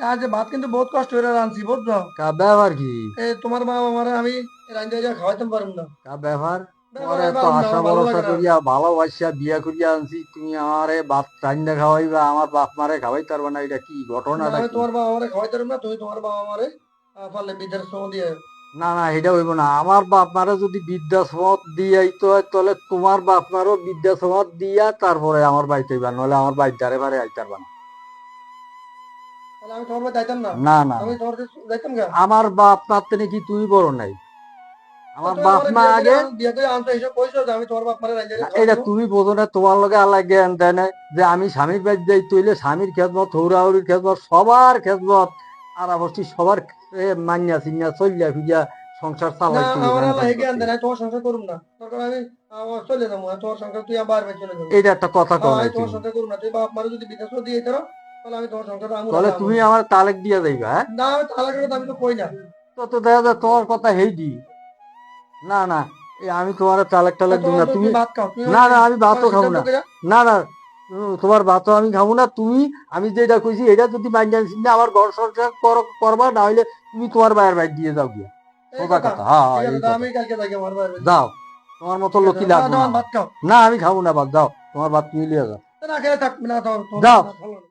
আজ ভাত কিন্তু বহুত কষ্ট করে রাঁধছি বুঝছো। ব্যাপার কি? তোমার মা আমার আমি রাঁধতে যা খাওয়াইতে পারবো না। ব্যাপার? ব্যাপার তোমার আমি এত পারবো না, আশা আমার ভালো ভরসা লাগে না। করিয়া ভালোবাসিয়া বিয়া করিয়া আনছি, তুমি আমারে ভাত রান্না খাওয়াইবা, আমার বাপ মারে খাওয়াইতে পারবা না? এটা কি না ঘটনাটা আমি কি? তোমার বাবা আমারে খাওয়াইতে পারবো না, তুমি তোমার বাবা আমারে পারলে বৃদ্ধাশ্রম দিয়ে। না না, এটা হইব না। আমার বাপ মারে যদি বৃদ্ধাশ্রমত দিয়াইতে হয় তাহলে তোমার বাপ মারও বৃদ্ধাশ্রমত দিয়া তারপরে আমার বাড়িতে আইবা, নইলে আমার বাড়ির ধারে বারে আইতে পারবা না। তাহলে আমি তোমার বাড়ি যাইতাম না। না না আমি না, তোমার কাছে যাইতাম গা। আমার বাপ মার থেকে কি তুমি বড় নাই? তা আমার তুমি বাপ আমার মা আগে। বিয়ে করে আনতে হিসেবে কইছো যে আমি তোমার বাপ মারে রাঁধতে না, খাওয়াই এটা দেবো। তুমি বোঝো না, তোমার লগে আলাদা জ্ঞান দেয় না যে আমি স্বামীর বাড়ি যাই তৈলে স্বামীর খেদমত, হৌরাহৌরির খেদমত, সবার খেদমত আর অবশ্যই সবার মান্যা চিন্যা চলিয়া ফিরিয়া সংসার না চালাইতে আমার আল্লাহ মেনটেন হেগে করতে। আনতে নাই, তোমার সংসার করুম না দরকার আমি চলে যাবো। তোমার সংসার তুই আমার বাইরে চলে যাবো। এইটা একটা কথা কও আমি নাই তোমার তুমি? সংসার করুম না, তুই বাপ মারে যদি বৃদ্ধাশ্রম দিয়ে দিতে তাহলে আমি তোমার সংসার আমু তাহলে নাহলে আমু তুমি না। আমার তালেক দিয়া যাইবা? হ্যাঁ, না আমি তালাকের কথা আমি তো কই না। তো তো দেখা যায় তোমার কথা হেইডি। না না, আমি তোমার তালেক টালেক দিব তোমার না। তুমি তুমি ভাত খাও, তুমি না না, আমি তোমার ভাতও খাবো সিদ্ধান্ত না। করে। না না, তোমার ভাতও আমি খাবো না। তুমি আমি যেটা কইছি এটা যদি মাইন্ডান চিন্তা আমার ঘর সংসার করবা, না হইলে তুমি তোমার ভাইয়ের বাইর দিয়ে যাও গিয়া। এই সোজা কথা। কথা, হ্যাঁ ঠিক হ্যাঁ, আছে, এই তা কথা। আমি কালকে যাই আমার বাইরে। যাও, তোমার মতো ঠিক আছে, লোকই লাগবো না তোমার আমার। ভাত খাও। না, আমি খাবো না ভাত, যাও তোমার ভাত তুমি লিয়ে যাও। না খেলে থাকবে না, তোমার যাও। ভালো না।